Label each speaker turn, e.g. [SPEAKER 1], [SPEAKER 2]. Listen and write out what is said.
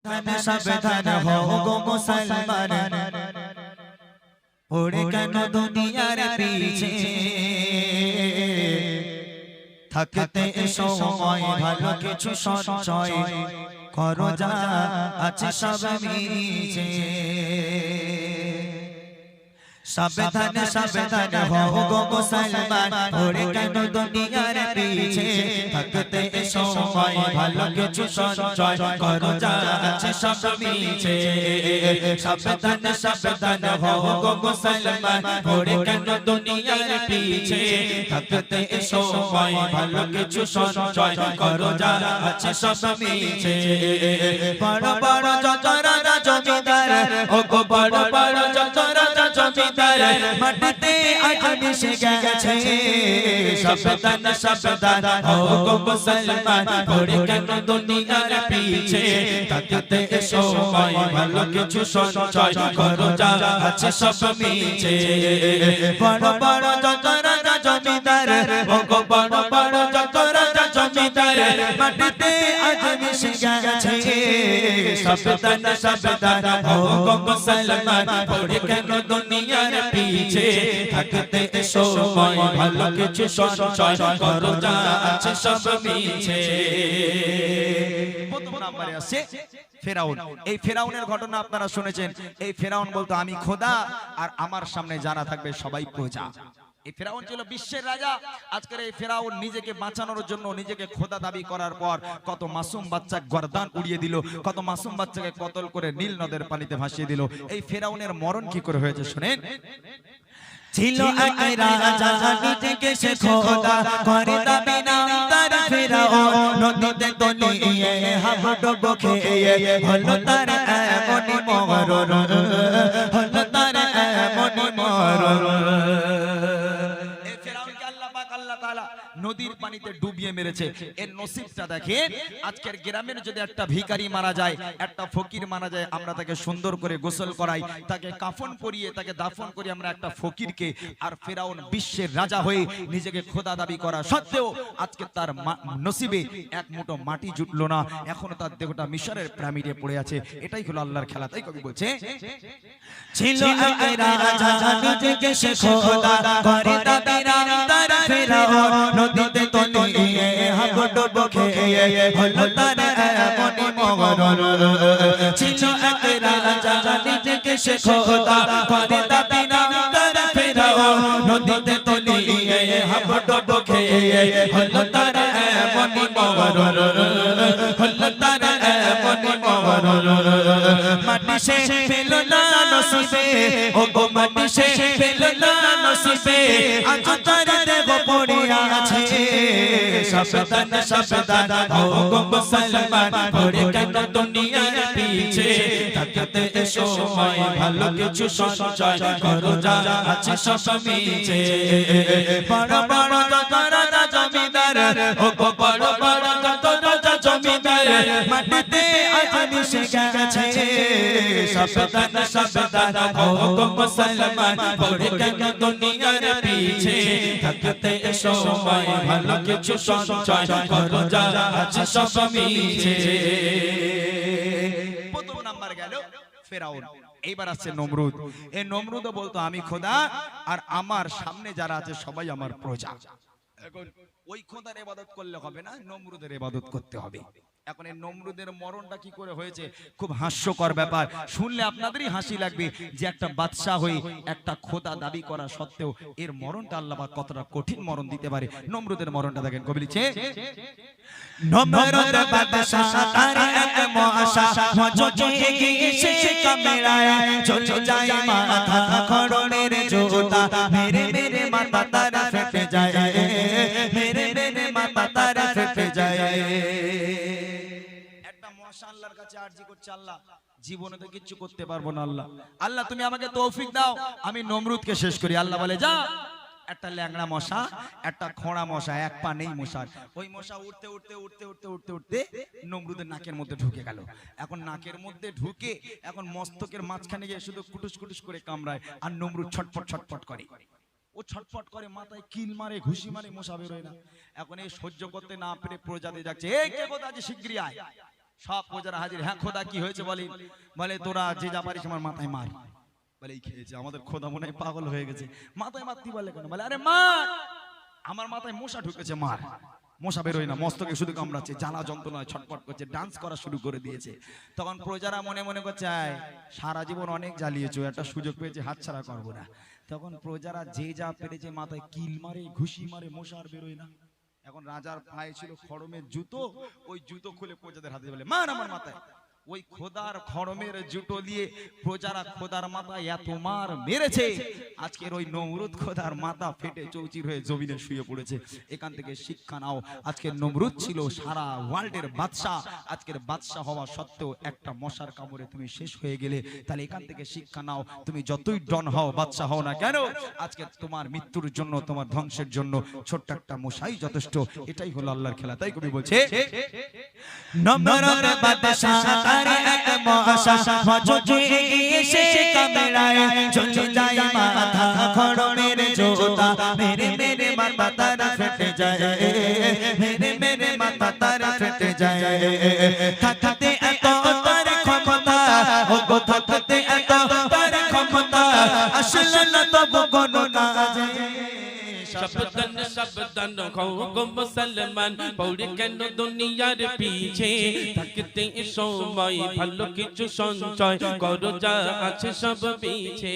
[SPEAKER 1] সাবধান হও গো মুসলমান, পড়ে কেন দুনিয়ার পিছে থাকতে সময় ভালো কিছু সঞ্চয় করো, যা আছে সব মিছে। সাবধান সাবধান হও গো মুসলমান, পড়ে কেন দুনিয়ার পিছে থাকতে সময় ভালো কিছু সঞ্চয় করো, যা আছে সব মিছে। সাবধান সাবধান হও গো মুসলমান, পড়ে কেন দুনিয়ার পিছে থাকতে সময় ভালো কিছু সঞ্চয় করো, যা আছে সব মিছে। বড় বড় যত রাজা জমিদার, ও গো বড় বড় যত রাজা জমিদার মাটিতে আজ মিশে গেছে। সাবধান সাবধান হও গো মুসলমান, পড়ে কেন দুনিয়ার পিছে থাকতে সময় ভালো কিছু সঞ্চয় করো, যা আছে সব মিছে। বড় বড় যত রাজা জমিদার, ও গো বড় বড় যত রাজা জমিদার মাটিতে আজ মিশে গেছে। সাবধান সাবধান হও গো মুসলমান, পড়ে কেন দুনিয়ার পিছে থাকতে সময় ভালো কিছু সঞ্চয় করো, যা আছে সব মিছে। প্রথম নম্বরে আছে ফেরাউন। এই ফেরাউনের ঘটনা আপনারা শুনেছেন। এই ফেরাউন বলতো আমি খোদা আর আমার সামনে যারা থাকবে সবাই প্রজা। এই ফেরাউন ছিল বিশ্বের রাজা। আজকের এই ফেরাউন নিজেকে বাঁচানোর জন্য নিজেকে খোদা দাবি করার পর কত মাসুম বাচ্চা গর্দান উড়িয়ে দিল, কত মাসুম বাচ্চাকে কতল করে নীল নদের পানিতে ভাসিয়ে দিল। এই ফেরাউনের মরণ কি করে হয়েছে শুনেন। ছিল এক রাজা নিজেকে সে খোদা করে দাবি নাম তার ফেরাউন, নদীতে তলিয়ে হাবুডুব খেয়ে হলো তার এমনই মরণ, হলো তার এমনই মরণ। নদীর পানিতে ডুবিয়ে মেরেছে। এর নসিবটা দেখেন। আজকের গ্রামের যদি একটা ভিখারি মারা যায়, একটা ফকির মারা যায়, আমরা তাকে সুন্দর করে গোসল করাই, তাকে কাফন পরিয়ে তাকে দাফন করি আমরা একটা ফকিরকে। আর ফেরাউন বিশ্বের রাজা হয়ে নিজেকে খোদা দাবি করা সত্ত্বেও আজকে তার নসিবে এক মুঠো মাটি জুটলো না, এখনো তার দেহটা মিশরের পিরামিডে পড়ে আছে। এটাই হলো আল্লাহর খেলা। তাই কবি বলছে ছিল এক রাজা নিজেকে সে খোদা করে দাবি নাম তার ফেরাউন, নদীতে তলিয়ে হাবুডুব খেয়ে হলো তার এমনই মরণ। ছিল এক রাজা নিজেকে সে খোদা করে দাবি নাম তার ফেরাউন, নদীতে তলিয়ে হাবুডুব খেয়ে হলো তার এমনই মরণ, হলো তার এমনই মরণ। মাটি সে পেল না নসিবে, ও গো মাটি সে পেল না নসিবে, আজ তার দেহ পড়ে আছে। সাবধান সাবধান হও গো মুসলমান, পড়ে কেন দুনিয়ার পিছে থাকতে সময় ভালো কিছু সঞ্চয় করো, যা আছে সব মিছে। বড় বড় যত রাজা জমিদার, ও গো বড় বড় যত রাজা জমিদার মাটিতে আজ মিশে গেছে। সাবধান সাবধান হও গো মুসলমান, পড়ে কেন দুনিয়ার পিছে থাকতে সময় ভালো কিছু সঞ্চয় করো, যা আছে সব মিছে। প্রথম নাম্বার গেল ফেরাউন। এইবার আছে নমরুদ। এই নমরুদও বলতো আমি খোদা আর আমার সামনে যারা আছে সবাই আমার প্রজা। এখন ওই খোদার ইবাদত করলে হবে না, নমরুদের ইবাদত করতে হবে। এখন এই নমরুদের মরণটা কি করে হয়েছে খুব হাস্যকর ব্যাপার। শুনলে আপনাদেরই হাসি লাগবে যে একটা বাদশা হয়ে একটা খোদা দাবি করা সত্ত্বেও এর মরণটা আল্লাহ পাক কতটা কঠিন মরণ দিতে পারে। নমরুদের মরণটা দেখেন। কবি লিখছে নমরুদ বাদশা তার এক মহাশা মজজে গিয়েছে কামড়ায়, চলে যায় মাথা খড়নের জোতা, মেরে মেরে মাথা তার ফেটে যায়, মেরে মেরে মাথা তার ফেটে যায়। আল্লাহর কাছে আরজি করছে, আল্লাহ জীবনে তো কিছু করতে পারবো না, আল্লাহ আল্লাহ তুমি আমাকে তৌফিক দাও, আমি নমরুদকে শেষ করি। আল্লাহ বলে যা। একটা ল্যাংড়া মশা, একটা খোঁড়া মশা, এক পা নেই মশার, ওই মশা উঠতে উঠতে উঠতে উঠতে উঠতে উঠতে নমরুদের নাকের মধ্যে ঢুকে গেল। এখন নাকের মধ্যে ঢুকে এখন মস্তকের মাঝখানে গিয়ে শুধু কুটুস কুটুস করে কামড়ায়, আর নমরুদ ছটফট ছটফট করে। ও ছটফট করে, মাথায় কিল মারে, ঘুষি মারে, মশা বেরোয় না। এখন এই সহ্য করতে না পেরে প্রজাতে যাচ্ছে, এই কে কোথা আছে শিগগিরই আয়। সব প্রজারা হাজির। হ্যাঁ খোদা কি হয়েছে বলে? বলে তোরা যে যা পারিস আমার মাথায় মার। বলে এই খেয়েছে আমাদের খোদা মনে হয় পাগল হয়ে গেছে, মাথায় মারতি বলে কেন? বলে আরে মার, আমার মাথায় মশা ঢুকেছে মার। মশা বেরোয় না, মস্তকে শুধু কামড়াচ্ছে, জ্বালা যন্ত্রণায় ছটফট করছে, ডান্স করা শুরু করে দিয়েছে। তখন প্রজারা মনে মনে করছে সারা জীবন অনেক জ্বালিয়েছো, একটা সুযোগ পেয়েছে হাতছাড়া করবো না। তখন প্রজারা যে যা পেরেছে মাথায় কিল মারে, ঘুষি মারে, মশা আর বেরোয় না। এখন রাজার পায়ে ছিল খড়মের জুতো, ওই জুতো খুলে প্রজাদের হাতে বলে মার আমার মাথায়। ওই খোদার খড়মের জুতো দিয়ে প্রজারা খোদার মাথায় এত মার মেরেছে, আজকের ওই নমরুদ খোদার মাথা ফেটে চৌচির হয়ে জমিনে শুয়ে পড়েছে। এখান থেকে শিক্ষা নাও, আজকের নমরুদ ছিল সারা ওয়ার্ল্ডের বাদশা, আজকের বাদশা হওয়া সত্ত্বেও একটা মশার কামড়ে তুমি শেষ হয়ে গেলে। তাহলে এখান থেকে শিক্ষা নাও, তুমি যতই ডন হও, বাদশা হও না কেন, আজকে তোমার মৃত্যুর জন্য, তোমার ধ্বংসের জন্য ছোট্ট একটা মশাই যথেষ্ট। এটাই হলো আল্লাহর খেলা। তাই কবি বলছে
[SPEAKER 2] নমরুদ বাদশা তার এক মশা মজুজি এসে কামড়ায়, চলে যায় মাথা খড়মের জোতা, মেরে মেরে মাথা তার ফেটে যায়, মেরে মেরে মাথা তার ফেটে যায়। থাকতে এত তার ক্ষমতা, ও গো থাকতে এত তার ক্ষমতা, আসলে না তবু কোনো কাজে।
[SPEAKER 3] शब्दन शब्दन हो मुसलमान पौड़े केन दुनियार पीछे থাকতে সময় ভালো কিছু সঞ্চয় করো, যা আছে সব পিছে।